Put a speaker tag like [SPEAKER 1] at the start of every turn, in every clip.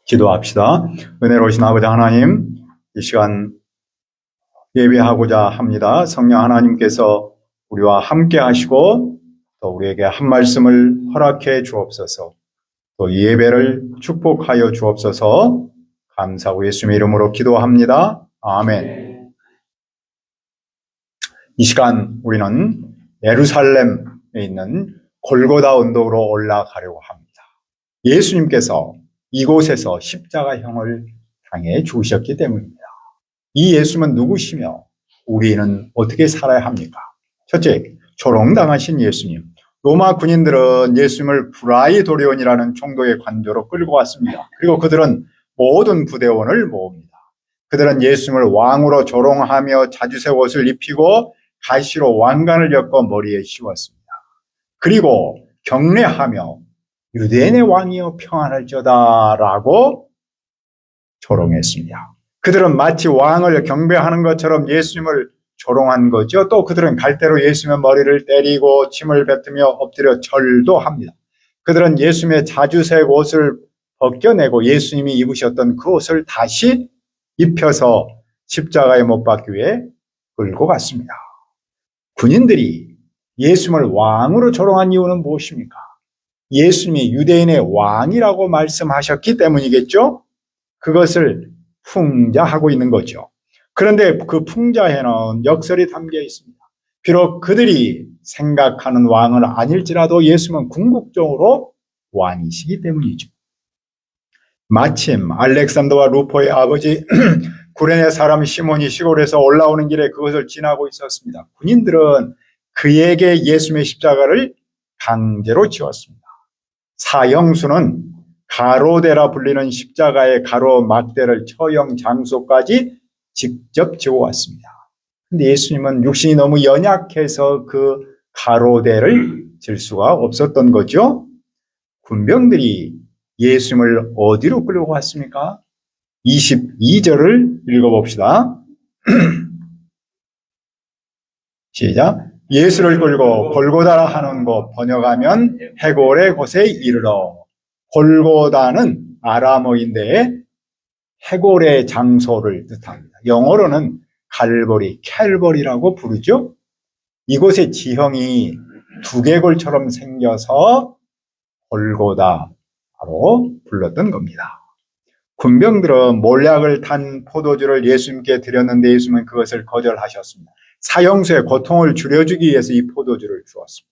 [SPEAKER 1] 기도합시다. 은혜로우신 아버지 하나님, 이 시간 예배하고자 합니다. 성령 하나님께서 우리와 함께 하시고 또 우리에게 한 말씀을 허락해 주옵소서. 또 이 예배를 축복하여 주옵소서. 감사하고 예수님의 이름으로 기도합니다. 아멘. 이 시간 우리는 예루살렘에 있는 골고다 언덕으로 올라가려고 합니다. 예수님께서 이곳에서 십자가형을 당해 죽으셨기 때문입니다. 이 예수님은 누구시며 우리는 어떻게 살아야 합니까? 첫째, 조롱당하신 예수님. 로마 군인들은 예수님을 브라이도리온이라는 총독의 관저로 끌고 왔습니다. 그리고 그들은 모든 부대원을 모읍니다. 그들은 예수님을 왕으로 조롱하며 자주색 옷을 입히고 가시로 왕관을 엮어 머리에 씌웠습니다. 그리고 경례하며 유대인의 왕이여 평안할지어다 라고 조롱했습니다. 그들은 마치 왕을 경배하는 것처럼 예수님을 조롱한 거죠. 또 그들은 갈대로 예수님의 머리를 때리고 침을 뱉으며 엎드려 절도 합니다. 그들은 예수님의 자주색 옷을 벗겨내고 예수님이 입으셨던 그 옷을 다시 입혀서 십자가에 못 박기 위해 끌고 갔습니다. 군인들이 예수님을 왕으로 조롱한 이유는 무엇입니까? 예수님이 유대인의 왕이라고 말씀하셨기 때문이겠죠? 그것을 풍자하고 있는 거죠. 그런데 그 풍자에는 역설이 담겨 있습니다. 비록 그들이 생각하는 왕은 아닐지라도 예수님은 궁극적으로 왕이시기 때문이죠. 마침 알렉산더와 루포의 아버지 구레네 사람 시몬이 시골에서 올라오는 길에 그것을 지나고 있었습니다. 군인들은 그에게 예수님의 십자가를 강제로 지었습니다. 사형수는 가로대라 불리는 십자가의 가로 막대를 처형 장소까지 직접 지어왔습니다. 근데 예수님은 육신이 너무 연약해서 그 가로대를 질 수가 없었던 거죠. 군병들이 예수님을 어디로 끌고 갔습니까? 22절을 읽어봅시다. 시작. 예수를 끌고 골고다라 하는 곳, 번역하면 해골의 곳에 이르러. 골고다는 아람어인데 해골의 장소를 뜻합니다. 영어로는 갈보리, 캘버리라고 부르죠. 이곳의 지형이 두개골처럼 생겨서 골고다로 불렀던 겁니다. 군병들은 몰약을 탄 포도주를 예수님께 드렸는데 예수님은 그것을 거절하셨습니다. 사형수의 고통을 줄여주기 위해서 이 포도주를 주었습니다.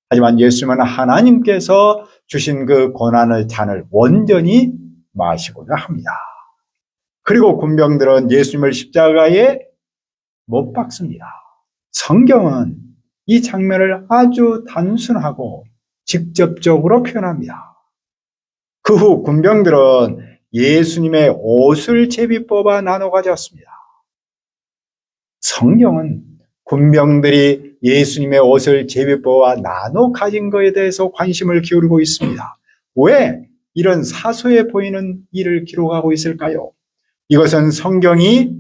[SPEAKER 1] 하지만 예수님은 하나님께서 주신 그 고난의 잔을 온전히 마시고자 합니다. 그리고 군병들은 예수님을 십자가에 못 박습니다. 성경은 이 장면을 아주 단순하고 직접적으로 표현합니다. 그 후 군병들은 예수님의 옷을 제비 뽑아 나눠 가졌습니다. 성경은 군병들이 예수님의 옷을 제비 뽑아 나눠 가진 것에 대해서 관심을 기울이고 있습니다. 왜 이런 사소해 보이는 일을 기록하고 있을까요? 이것은 성경이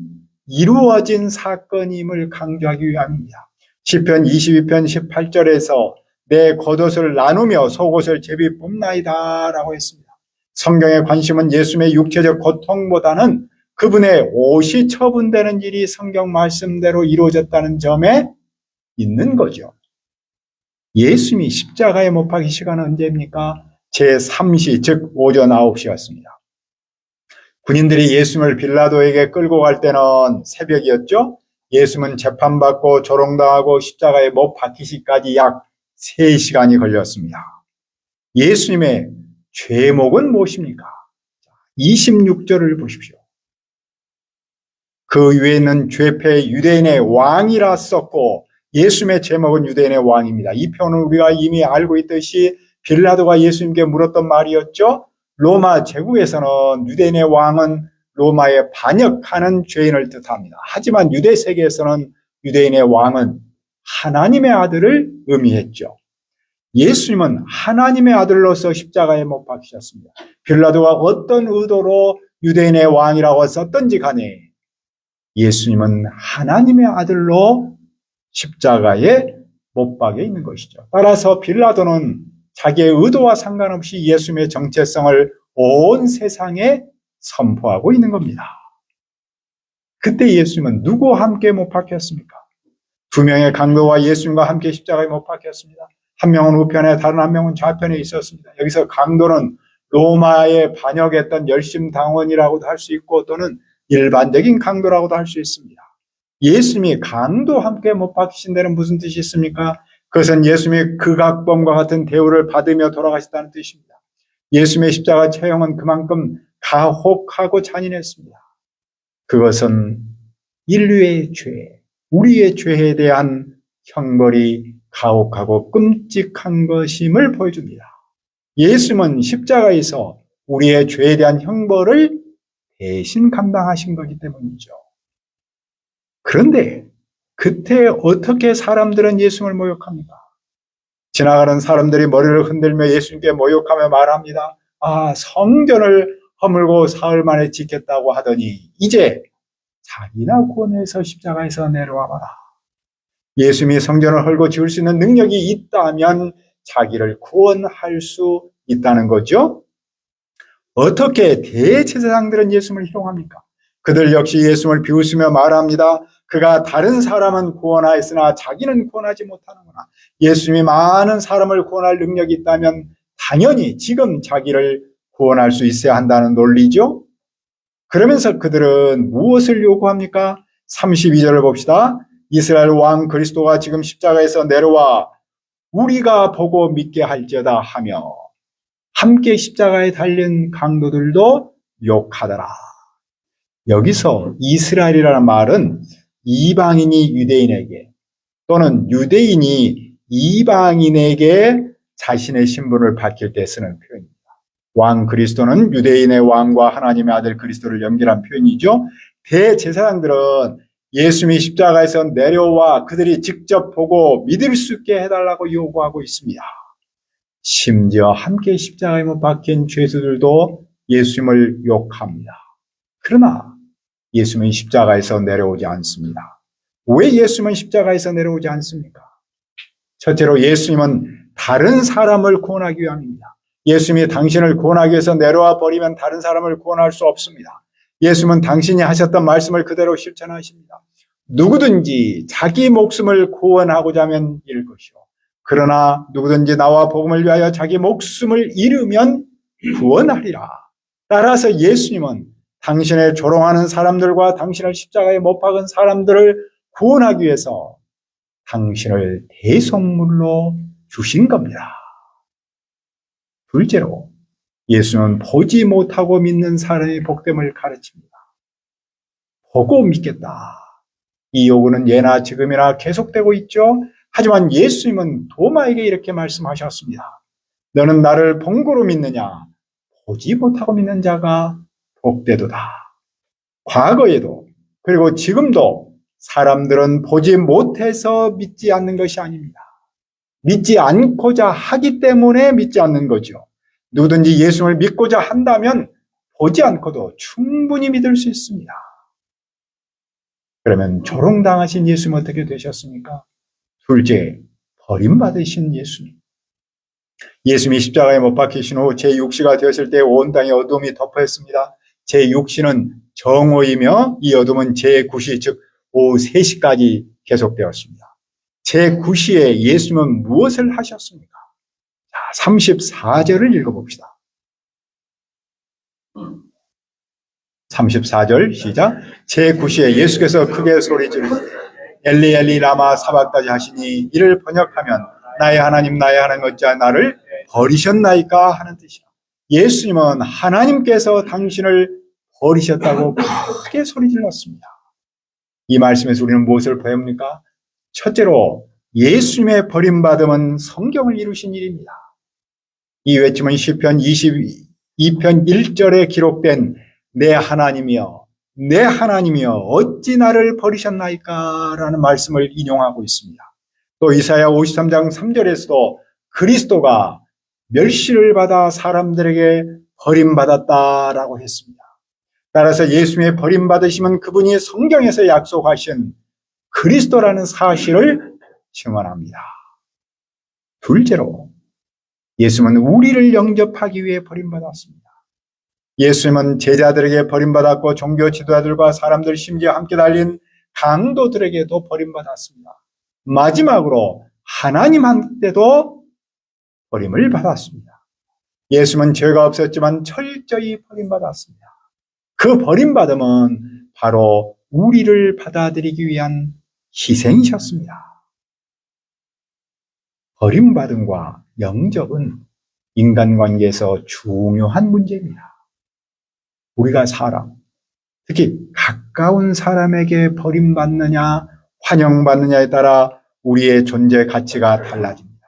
[SPEAKER 1] 이루어진 사건임을 강조하기 위함입니다. 시편 22편 18절에서 내 겉옷을 나누며 속옷을 제비 뽑나이다 라고 했습니다. 성경의 관심은 예수님의 육체적 고통보다는 그분의 옷이 처분되는 일이 성경 말씀대로 이루어졌다는 점에 있는 거죠. 예수님이 십자가에 못 박힌 시간은 언제입니까? 제3시, 즉 오전 9시였습니다. 군인들이 예수님을 빌라도에게 끌고 갈 때는 새벽이었죠. 예수님은 재판받고 조롱당하고 십자가에 못 박히시기까지 약 3시간이 걸렸습니다. 예수님의 죄목은 무엇입니까? 26절을 보십시오. 그 위에는 죄패 유대인의 왕이라 썼고 예수님의 제목은 유대인의 왕입니다. 이 표현은 우리가 이미 알고 있듯이 빌라도가 예수님께 물었던 말이었죠. 로마 제국에서는 유대인의 왕은 로마에 반역하는 죄인을 뜻합니다. 하지만 유대 세계에서는 유대인의 왕은 하나님의 아들을 의미했죠. 예수님은 하나님의 아들로서 십자가에 못 박히셨습니다. 빌라도가 어떤 의도로 유대인의 왕이라고 썼던지 간에 예수님은 하나님의 아들로 십자가에 못 박혀 있는 것이죠. 따라서 빌라도는 자기의 의도와 상관없이 예수님의 정체성을 온 세상에 선포하고 있는 겁니다. 그때 예수님은 누구와 함께 못 박혔습니까? 두 명의 강도와 예수님과 함께 십자가에 못 박혔습니다. 한 명은 우편에 다른 한 명은 좌편에 있었습니다. 여기서 강도는 로마에 반역했던 열심당원이라고도 할 수 있고 또는 일반적인 강도라고도 할 수 있습니다. 예수님이 강도와 함께 못 박히신 데는 무슨 뜻이 있습니까? 그것은 예수님이 극악범과 같은 대우를 받으며 돌아가셨다는 뜻입니다. 예수님의 십자가 처형은 그만큼 가혹하고 잔인했습니다. 그것은 인류의 죄, 우리의 죄에 대한 형벌이 가혹하고 끔찍한 것임을 보여줍니다. 예수님은 십자가에서 우리의 죄에 대한 형벌을 대신 감당하신 거기 때문이죠. 그런데 그때 어떻게 사람들은 예수님을 모욕합니까? 지나가는 사람들이 머리를 흔들며 예수님께 모욕하며 말합니다. 성전을 허물고 사흘 만에 짓겠다고 하더니 이제 자기나 구원해서 십자가에서 내려와 봐라. 예수님이 성전을 헐고 지을 수 있는 능력이 있다면 자기를 구원할 수 있다는 거죠. 어떻게 대제사장들은 예수님을 희롱합니까? 그들 역시 예수님을 비웃으며 말합니다. 그가 다른 사람은 구원하였으나 자기는 구원하지 못하는구나. 예수님이 많은 사람을 구원할 능력이 있다면 당연히 지금 자기를 구원할 수 있어야 한다는 논리죠. 그러면서 그들은 무엇을 요구합니까? 32절을 봅시다. 이스라엘 왕 그리스도가 지금 십자가에서 내려와 우리가 보고 믿게 할지어다 하며 함께 십자가에 달린 강도들도 욕하더라. 여기서 이스라엘이라는 말은 이방인이 유대인에게 또는 유대인이 이방인에게 자신의 신분을 밝힐 때 쓰는 표현입니다. 왕 그리스도는 유대인의 왕과 하나님의 아들 그리스도를 연결한 표현이죠. 대제사장들은 예수님이 십자가에서 내려와 그들이 직접 보고 믿을 수 있게 해달라고 요구하고 있습니다. 심지어 함께 십자가에 못 박힌 죄수들도 예수님을 욕합니다. 그러나 예수님은 십자가에서 내려오지 않습니다. 왜 예수님은 십자가에서 내려오지 않습니까? 첫째로 예수님은 다른 사람을 구원하기 위함입니다. 예수님이 당신을 구원하기 위해서 내려와 버리면 다른 사람을 구원할 수 없습니다. 예수님은 당신이 하셨던 말씀을 그대로 실천하십니다. 누구든지 자기 목숨을 구원하고자 하면 잃을 것이요. 그러나 누구든지 나와 복음을 위하여 자기 목숨을 잃으면 구원하리라. 따라서 예수님은 당신을 조롱하는 사람들과 당신을 십자가에 못 박은 사람들을 구원하기 위해서 당신을 대속물로 주신 겁니다. 둘째로 예수는 보지 못하고 믿는 사람의 복됨을 가르칩니다. 보고 믿겠다. 이 요구는 예나 지금이나 계속되고 있죠. 하지만 예수님은 도마에게 이렇게 말씀하셨습니다. 너는 나를 본고로 믿느냐? 보지 못하고 믿는 자가 복되도다. 과거에도 그리고 지금도 사람들은 보지 못해서 믿지 않는 것이 아닙니다. 믿지 않고자 하기 때문에 믿지 않는 거죠. 누구든지 예수님을 믿고자 한다면 보지 않고도 충분히 믿을 수 있습니다. 그러면 조롱당하신 예수님 어떻게 되셨습니까? 둘째, 버림받으신 예수님. 예수님이 십자가에 못 박히신 후 제6시가 되었을 때 온 땅에 어둠이 덮어있습니다. 제6시는 정오이며 이 어둠은 제9시 즉 오후 3시까지 계속되었습니다. 제9시에 예수님은 무엇을 하셨습니까? 자, 34절을 읽어봅시다. 34절 시작. 제9시에 예수께서 크게 소리 지르시되 엘리 엘리 라마 사박다니 하시니 이를 번역하면 나의 하나님 어찌하여 나를 버리셨나이까 하는 뜻이야. 예수님은 하나님께서 당신을 버리셨다고 크게 소리 질렀습니다. 이 말씀에서 우리는 무엇을 배웁니까? 첫째로 예수님의 버림받음은 성경을 이루신 일입니다. 이 외침은 시편 22편 1절에 기록된 내 하나님이여 어찌 나를 버리셨나이까 라는 말씀을 인용하고 있습니다. 또 이사야 53장 3절에서도 그리스도가 멸시를 받아 사람들에게 버림받았다라고 했습니다. 따라서 예수님의 버림받으심은 그분이 성경에서 약속하신 그리스도라는 사실을 증언합니다. 둘째로 예수님은 우리를 영접하기 위해 버림받았습니다. 예수님은 제자들에게 버림받았고 종교 지도자들과 사람들 심지어 함께 달린 강도들에게도 버림받았습니다. 마지막으로 하나님한테도 버림을 받았습니다. 예수님은 죄가 없었지만 철저히 버림받았습니다. 그 버림받음은 바로 우리를 받아들이기 위한 희생이셨습니다. 버림받음과 영접은 인간관계에서 중요한 문제입니다. 우리가 특히 가까운 사람에게 버림받느냐 환영받느냐에 따라 우리의 존재 가치가 달라집니다.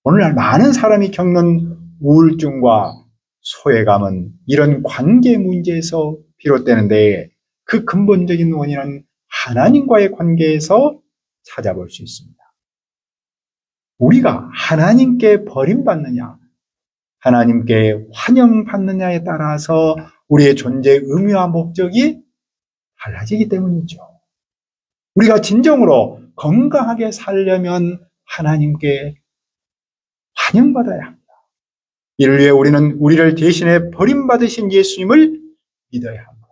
[SPEAKER 1] 오늘날 많은 사람이 겪는 우울증과 소외감은 이런 관계 문제에서 비롯되는데 그 근본적인 원인은 하나님과의 관계에서 찾아볼 수 있습니다. 우리가 하나님께 버림받느냐 하나님께 환영받느냐에 따라서 우리의 존재의 의미와 목적이 달라지기 때문이죠. 우리가 진정으로 건강하게 살려면 하나님께 환영받아야 합니다. 이를 위해 우리는 우리를 대신해 버림받으신 예수님을 믿어야 합니다.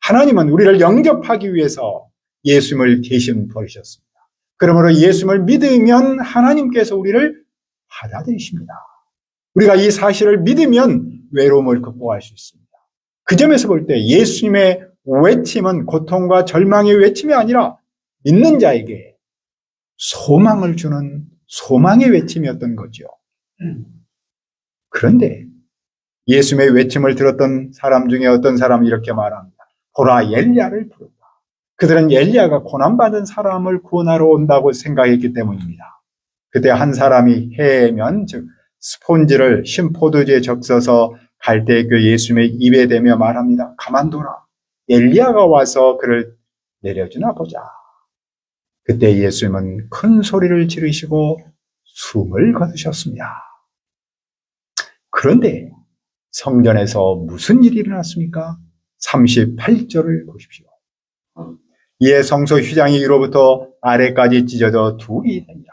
[SPEAKER 1] 하나님은 우리를 영접하기 위해서 예수님을 대신 버리셨습니다. 그러므로 예수님을 믿으면 하나님께서 우리를 받아들이십니다. 우리가 이 사실을 믿으면 외로움을 극복할 수 있습니다. 그 점에서 볼 때 예수님의 외침은 고통과 절망의 외침이 아니라 믿는 자에게 소망을 주는 소망의 외침이었던 거죠. 그런데 예수님의 외침을 들었던 사람 중에 어떤 사람이 이렇게 말합니다. 보라, 엘리야를 부른다. 그들은 엘리야가 고난받은 사람을 구원하러 온다고 생각했기 때문입니다. 그때 한 사람이 해면, 즉 스폰지를 신포도주에 적셔서 갈대교 예수님의 입에 대며 말합니다. 가만둬라. 엘리야가 와서 그를 내려주나 보자. 그때 예수님은 큰 소리를 지르시고 숨을 거두셨습니다. 그런데 성전에서 무슨 일이 일어났습니까? 38절을 보십시오. 이에 성소 휘장이 위로부터 아래까지 찢어져 둘이 되니라.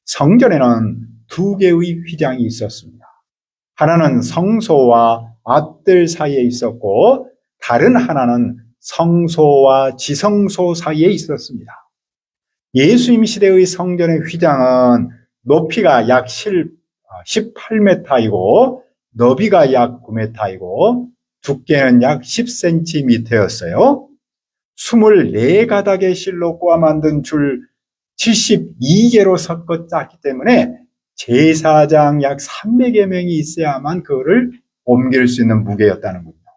[SPEAKER 1] 성전에는 두 개의 휘장이 있었습니다. 하나는 성소와 앞들 사이에 있었고 다른 하나는 성소와 지성소 사이에 있었습니다. 예수님 시대의 성전의 휘장은 높이가 약 18m이고 너비가 약 9m이고 두께는 약 10cm였어요. 24가닥의 실로 꼬아 만든 줄 72개로 섞어 짰기 때문에 제사장 약 300여 명이 있어야만 그거를 옮길 수 있는 무게였다는 겁니다.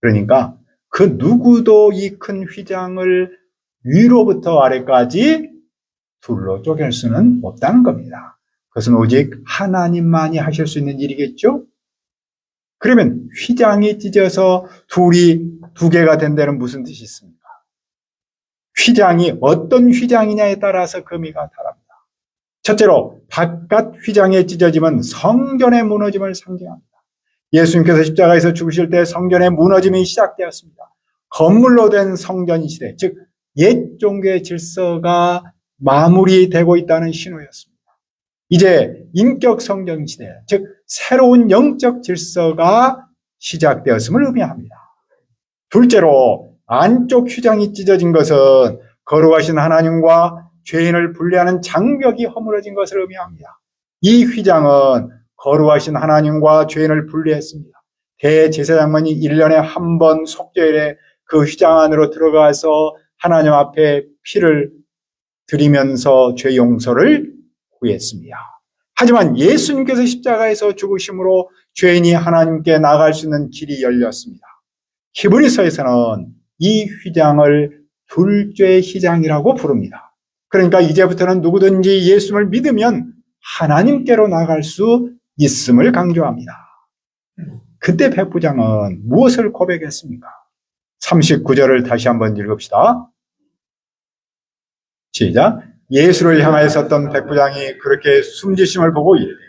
[SPEAKER 1] 그러니까 그 누구도 이 큰 휘장을 위로부터 아래까지 둘로 쪼갤 수는 없다는 겁니다. 그것은 오직 하나님만이 하실 수 있는 일이겠죠? 그러면 휘장이 찢어서 두 개가 된다는 무슨 뜻이 있습니까? 휘장이 어떤 휘장이냐에 따라서 그 의미가 다릅니다. 첫째로 바깥 휘장에 찢어짐은 성전의 무너짐을 상징합니다. 예수님께서 십자가에서 죽으실 때 성전의 무너짐이 시작되었습니다. 건물로 된 성전 시대, 즉 옛 종교의 질서가 마무리되고 있다는 신호였습니다. 이제 인격 성전 시대, 즉 새로운 영적 질서가 시작되었음을 의미합니다. 둘째로 안쪽 휘장이 찢어진 것은 거룩하신 하나님과 죄인을 분리하는 장벽이 허물어진 것을 의미합니다. 이 휘장은 거룩하신 하나님과 죄인을 분리했습니다. 대제사장만이 1년에 한 번 속죄일에 그 휘장 안으로 들어가서 하나님 앞에 피를 드리면서 죄 용서를 구했습니다. 하지만 예수님께서 십자가에서 죽으심으로 죄인이 하나님께 나갈 수 있는 길이 열렸습니다. 히브리서에서는 이 휘장을 둘째 휘장이라고 부릅니다. 그러니까 이제부터는 누구든지 예수님을 믿으면 하나님께로 나갈 수 있음을 강조합니다. 그때 백부장은 무엇을 고백했습니까? 39절을 다시 한번 읽읍시다. 시작. 예수를 향하여 섰던 백부장이 그렇게 숨지심을 보고 이르되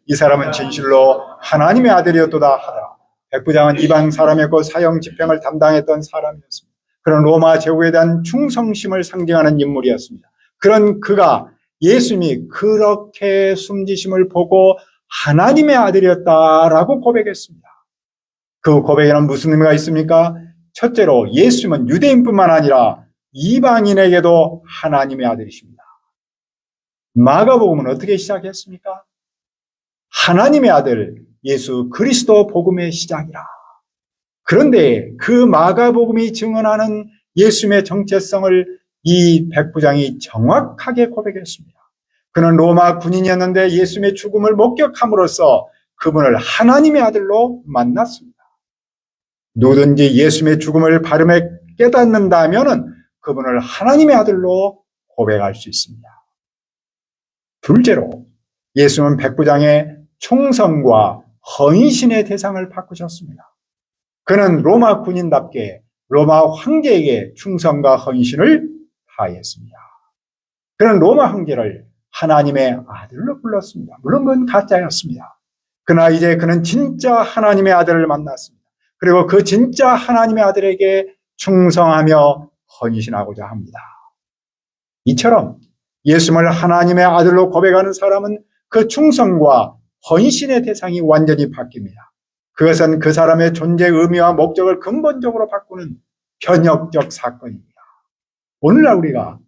[SPEAKER 1] 이 사람은 진실로 하나님의 아들이었도다 하더라. 백부장은 이방 사람이었고 사형 집행을 담당했던 사람이었습니다. 그런 로마 제국에 대한 충성심을 상징하는 인물이었습니다. 그런 그가 예수님이 그렇게 숨지심을 보고 하나님의 아들이었다라고 고백했습니다. 그 고백에는 무슨 의미가 있습니까? 첫째로 예수님은 유대인뿐만 아니라 이방인에게도 하나님의 아들이십니다. 마가복음은 어떻게 시작했습니까? 하나님의 아들 예수 그리스도 복음의 시작이라. 그런데 그 마가복음이 증언하는 예수님의 정체성을 이 백부장이 정확하게 고백했습니다. 그는 로마 군인이었는데 예수님의 죽음을 목격함으로써 그분을 하나님의 아들로 만났습니다. 누구든지 예수님의 죽음을 발음에 깨닫는다면 그분을 하나님의 아들로 고백할 수 있습니다. 둘째로 예수님은 백부장의 충성과 헌신의 대상을 바꾸셨습니다. 그는 로마 군인답게 로마 황제에게 충성과 헌신을 다했습니다. 그는 로마 황제를 하나님의 아들로 불렀습니다. 물론 그건 가짜였습니다. 그러나 이제 그는 진짜 하나님의 아들을 만났습니다. 그리고 그 진짜 하나님의 아들에게 충성하며 헌신하고자 합니다. 이처럼 예수님을 하나님의 아들로 고백하는 사람은 그 충성과 헌신의 대상이 완전히 바뀝니다. 그것은 그 사람의 존재 의미와 목적을 근본적으로 바꾸는 변혁적 사건입니다. 오늘날 우리가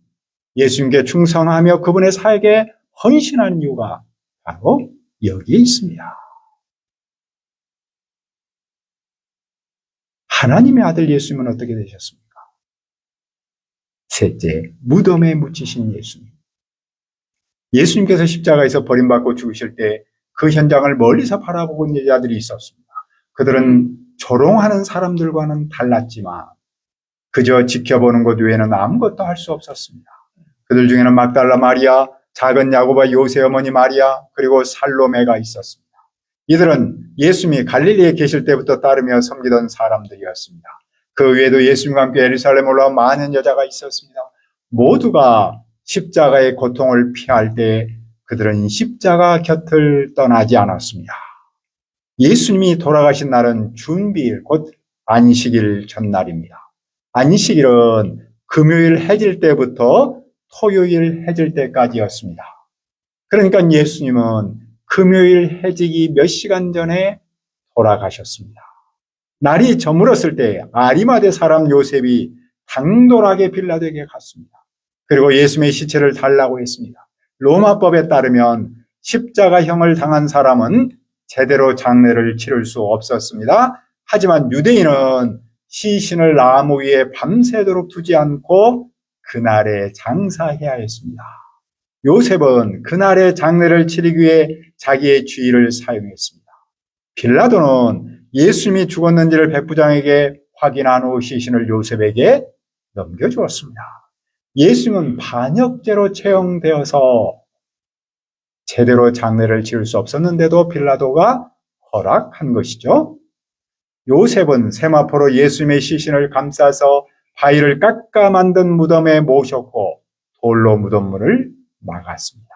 [SPEAKER 1] 예수님께 충성하며 그분의 사역에 헌신한 이유가 바로 여기에 있습니다. 하나님의 아들 예수님은 어떻게 되셨습니까? 셋째, 무덤에 묻히신 예수님. 예수님께서 십자가에서 버림받고 죽으실 때 그 현장을 멀리서 바라보고 있는 여자들이 있었습니다. 그들은 조롱하는 사람들과는 달랐지만 그저 지켜보는 것 외에는 아무것도 할 수 없었습니다. 그들 중에는 막달라 마리아, 작은 야고보와 요새 어머니 마리아, 그리고 살로메가 있었습니다. 이들은 예수님이 갈릴리에 계실 때부터 따르며 섬기던 사람들이었습니다. 그 외에도 예수님과 함께 예루살렘 올라온 많은 여자가 있었습니다. 모두가 십자가의 고통을 피할 때 그들은 십자가 곁을 떠나지 않았습니다. 예수님이 돌아가신 날은 준비일, 곧 안식일 전날입니다. 안식일은 금요일 해질 때부터 토요일 해질 때까지였습니다. 그러니까 예수님은 금요일 해지기 몇 시간 전에 돌아가셨습니다. 날이 저물었을 때 아리마대 사람 요셉이 당돌하게 빌라도에게 갔습니다. 그리고 예수님의 시체를 달라고 했습니다. 로마법에 따르면 십자가형을 당한 사람은 제대로 장례를 치를 수 없었습니다. 하지만 유대인은 시신을 나무 위에 밤새도록 두지 않고 그날에 장사해야 했습니다. 요셉은 그날의 장례를 치르기 위해 자기의 주의를 사용했습니다. 빌라도는 예수님이 죽었는지를 백부장에게 확인한 후 시신을 요셉에게 넘겨주었습니다. 예수님은 반역죄로 채용되어서 제대로 장례를 치를 수 없었는데도 빌라도가 허락한 것이죠. 요셉은 세마포로 예수님의 시신을 감싸서 바위를 깎아 만든 무덤에 모셨고 돌로 무덤문을 막았습니다.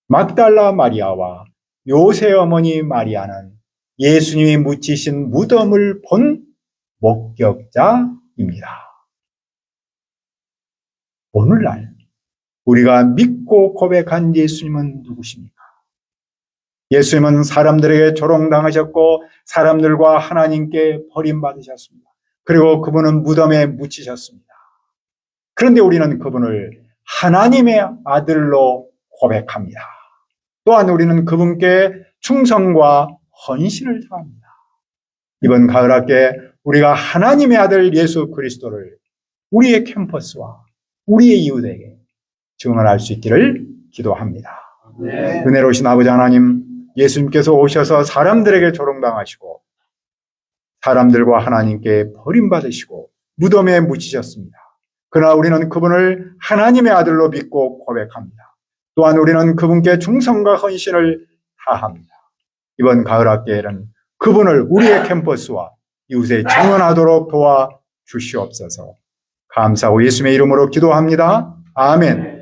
[SPEAKER 1] 막달라 마리아와 요새 어머니 마리아는 예수님이 묻히신 무덤을 본 목격자입니다. 오늘날 우리가 믿고 고백한 예수님은 누구십니까? 예수님은 사람들에게 조롱당하셨고 사람들과 하나님께 버림받으셨습니다. 그리고 그분은 무덤에 묻히셨습니다. 그런데 우리는 그분을 하나님의 아들로 고백합니다. 또한 우리는 그분께 충성과 헌신을 다합니다. 이번 가을학교에 우리가 하나님의 아들 예수 그리스도를 우리의 캠퍼스와 우리의 이웃에게 증언할 수 있기를 기도합니다. 네. 은혜로우신 아버지 하나님, 예수님께서 오셔서 사람들에게 조롱당하시고 사람들과 하나님께 버림받으시고 무덤에 묻히셨습니다. 그러나 우리는 그분을 하나님의 아들로 믿고 고백합니다. 또한 우리는 그분께 충성과 헌신을 다합니다. 이번 가을학교에는 그분을 우리의 캠퍼스와 이웃에 증언하도록 도와주시옵소서. 감사하고 예수님의 이름으로 기도합니다. 아멘.